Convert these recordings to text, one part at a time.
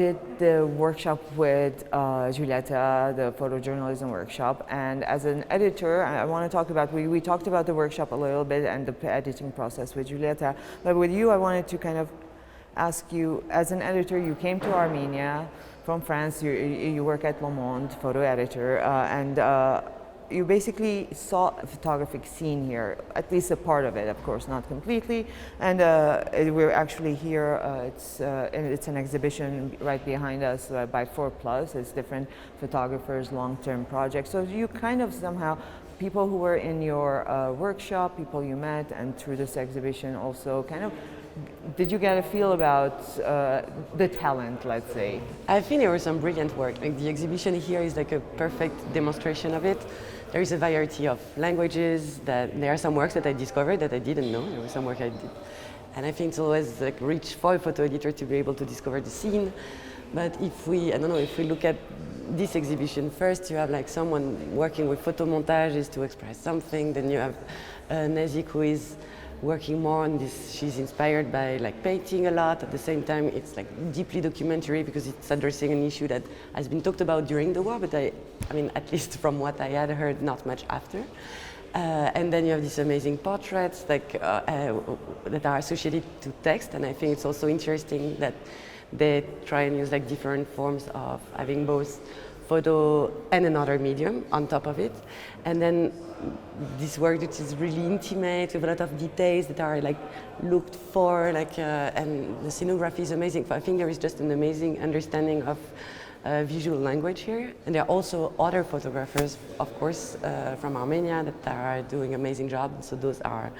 did the workshop with Giulietta, the photojournalism workshop, and as an editor, I want to talk about, we talked about the workshop a little bit and the editing process with Giulietta, but with you I wanted to kind of ask you, as an editor, you came to Armenia from France, you work at Monde, photo editor, and you basically saw a photographic scene here, at least a part of it, of course, not completely. And we're actually here, it's an exhibition right behind us by 4+. It's different photographers' long-term projects. So you kind of somehow, people who were in your workshop, people you met, and through this exhibition also kind of, did you get a feel about the talent, let's say? I think there was some brilliant work. Like the exhibition here is like a perfect demonstration of it. There is a variety of languages. There are some works that I discovered that I didn't know. There was some work I did. And I think it's always like rich for a photo editor to be able to discover the scene. But if we look at this exhibition first, you have like someone working with photo montages to express something. Then you have Nazik, who is working more on this. She's inspired by like painting a lot. At the same time, it's like deeply documentary because it's addressing an issue that has been talked about during the war, but I mean, at least from what I had heard, not much after. And then you have these amazing portraits like that are associated to text, and I think it's also interesting that they try and use like different forms of having both photo and another medium on top of it. And then this work which is really intimate with a lot of details that are like looked for, like and the scenography is amazing. I think there is just an amazing understanding of visual language here. And there are also other photographers, of course, from Armenia that are doing amazing job. So those are,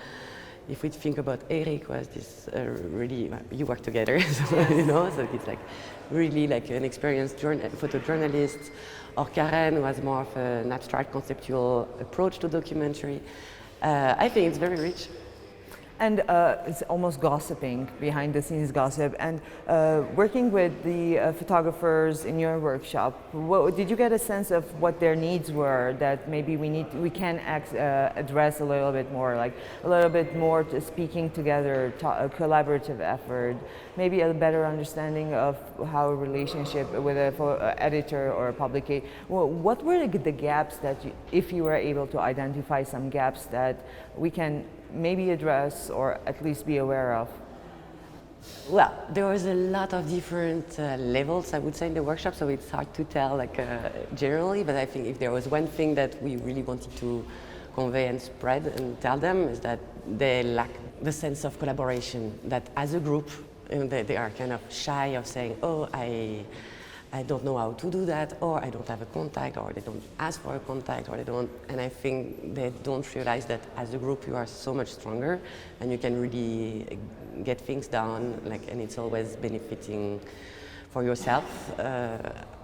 if we think about Eric, was this really, you work together, so, you know, so it's like really like an experienced photojournalist, or Karen was more of an abstract conceptual approach to documentary. I think it's very rich. And it's almost gossiping, behind the scenes gossip. And working with the photographers in your workshop, did you get a sense of what their needs were that maybe we can address a little bit more, like a little bit more to speaking together, a collaborative effort, maybe a better understanding of how a relationship with an editor or a publication, what were the gaps that, if you were able to identify some gaps that we can maybe address or at least be aware of? Well, there was a lot of different levels, I would say, in the workshop, so it's hard to tell like generally, but I think if there was one thing that we really wanted to convey and spread and tell them is that they lack the sense of collaboration, that as a group, they are kind of shy of saying, oh, I don't know how to do that, or I don't have a contact, or they don't ask for a contact, or they don't, and I think they don't realize that as a group you are so much stronger and you can really get things done, like, and it's always benefiting for yourself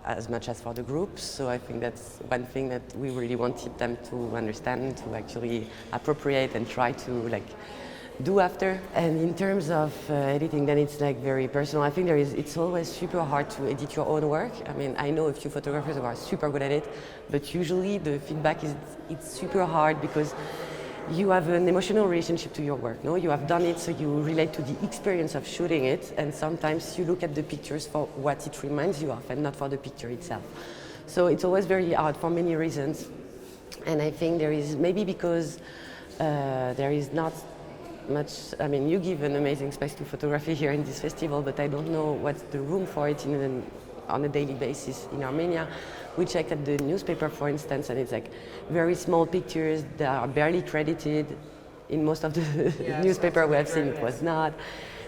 as much as for the group. So I think that's one thing that we really wanted them to understand, to actually appropriate and try to like do after. And in terms of editing, then it's like very personal. I think it's always super hard to edit your own work. I mean, I know a few photographers who are super good at it, but usually the feedback is it's super hard because you have an emotional relationship to your work. No, you have done it, so you relate to the experience of shooting it, and sometimes you look at the pictures for what it reminds you of and not for the picture itself. So it's always very hard for many reasons. And I think there is, maybe because there is not much, I mean, you give an amazing space to photography here in this festival, but I don't know what's the room for it on a daily basis in Armenia. We checked at the newspaper, for instance, and it's like very small pictures that are barely credited. In most of the newspaper we have seen, it was not.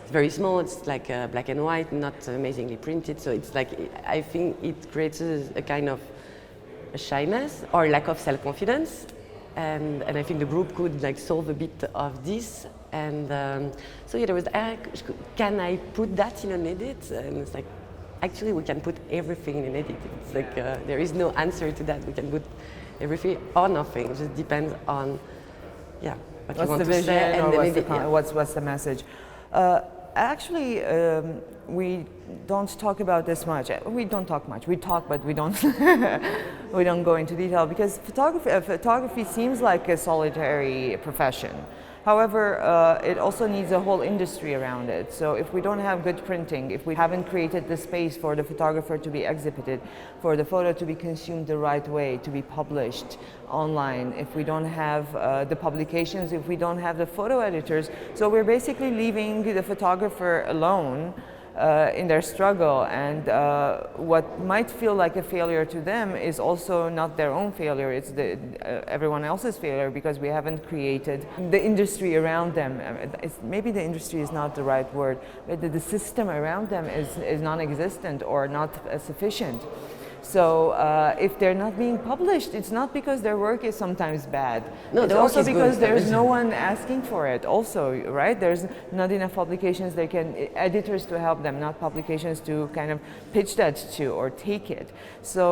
It's very small, it's like black and white, not amazingly printed, so it's like, I think it creates a kind of a shyness or lack of self-confidence. And I think the group could like solve a bit of this. And so yeah, there was, can I put that in an edit? And it's like, actually we can put everything in an edit. It's like, there is no answer to that. We can put everything or nothing. It just depends on, yeah, what you want to say. And what's the message? Actually, we don't talk about this much. We don't talk much. We talk, but we don't. We don't go into detail because photography seems like a solitary profession. However, it also needs a whole industry around it. So if we don't have good printing, if we haven't created the space for the photographer to be exhibited, for the photo to be consumed the right way, to be published online, if we don't have the publications, if we don't have the photo editors, so we're basically leaving the photographer alone in their struggle, and what might feel like a failure to them is also not their own failure, it's everyone else's failure, because we haven't created the industry around them. Maybe the industry is not the right word, but the system around them is non-existent or not sufficient. So if they're not being published, it's not because their work is sometimes bad. No, it's also because there's no one asking for it also, right? There's not enough publications, editors to help them, not publications to kind of pitch that to or take it. So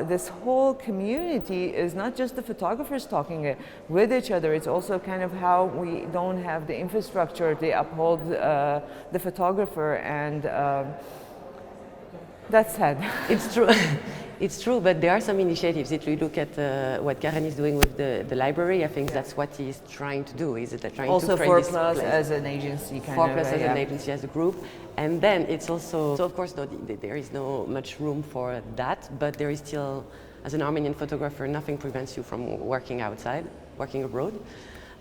this whole community is not just the photographers talking with each other, it's also kind of how we don't have the infrastructure to uphold the photographer, and that's sad. It's true. It's true, but there are some initiatives. If you look at what Karen is doing with the library, I think that's what he's trying to do. Is trying also to create 4 this Plus place. as an agency, kind 4 of. Plus as an agency, as a group, and then it's also. So of course, there is no much room for that, but there is still, as an Armenian photographer, nothing prevents you from working outside, working abroad,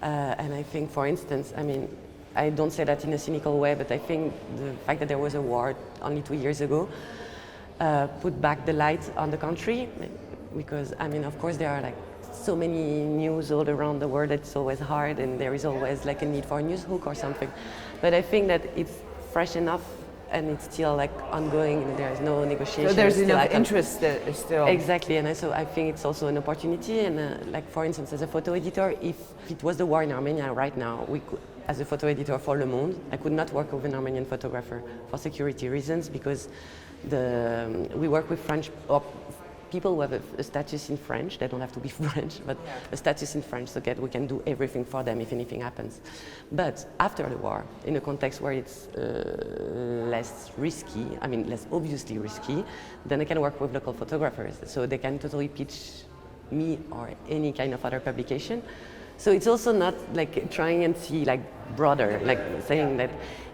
and I think, for instance, I mean, I don't say that in a cynical way, but I think the fact that there was a war only 2 years ago. Put back the light on the country, because I mean, of course, there are like so many news all around the world. It's always hard, and there is always like a need for a news hook or something. But I think that it's fresh enough, and it's still like ongoing, and there is no negotiation. So there's enough interest still. Exactly, and so I think it's also an opportunity. And like, for instance, as a photo editor, if it was the war in Armenia right now, we could, as a photo editor for Le Monde, I could not work with an Armenian photographer for security reasons, because we work with French or people who have a status in French. They don't have to be French, but a status in French, so that we can do everything for them if anything happens. But after the war, in a context where it's less risky, I mean less obviously risky, then I can work with local photographers, so they can totally pitch me or any kind of other publication. So it's also not like trying and see like broader, like saying that,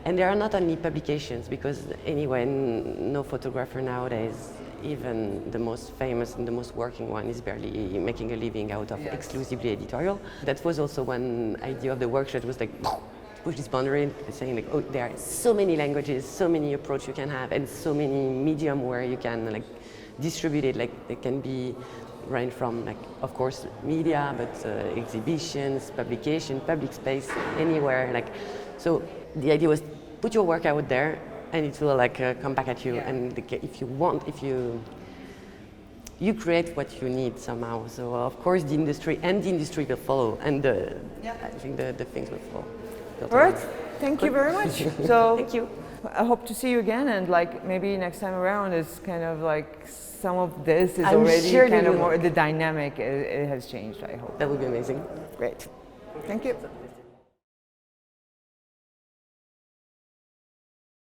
and there are not only publications, because anyway, no photographer nowadays, even the most famous and the most working one, is barely making a living out of exclusively editorial. That was also one idea of the workshop, was like push this boundary, saying like, oh, there are so many languages, so many approaches you can have, and so many medium where you can like distribute it. Like they can be range from, like, of course, media, but exhibitions, publication, public space, anywhere. Like, so the idea was put your work out there, and it will like come back at you. And if you want, if you create what you need somehow. So of course the industry will follow, and I think the things will follow. All right, thank you very much. So thank you. I hope to see you again, and like maybe next time around is kind of like some of this is I'm already sure kind of more, the dynamic it has changed, I hope. That would be amazing. Great. Thank you.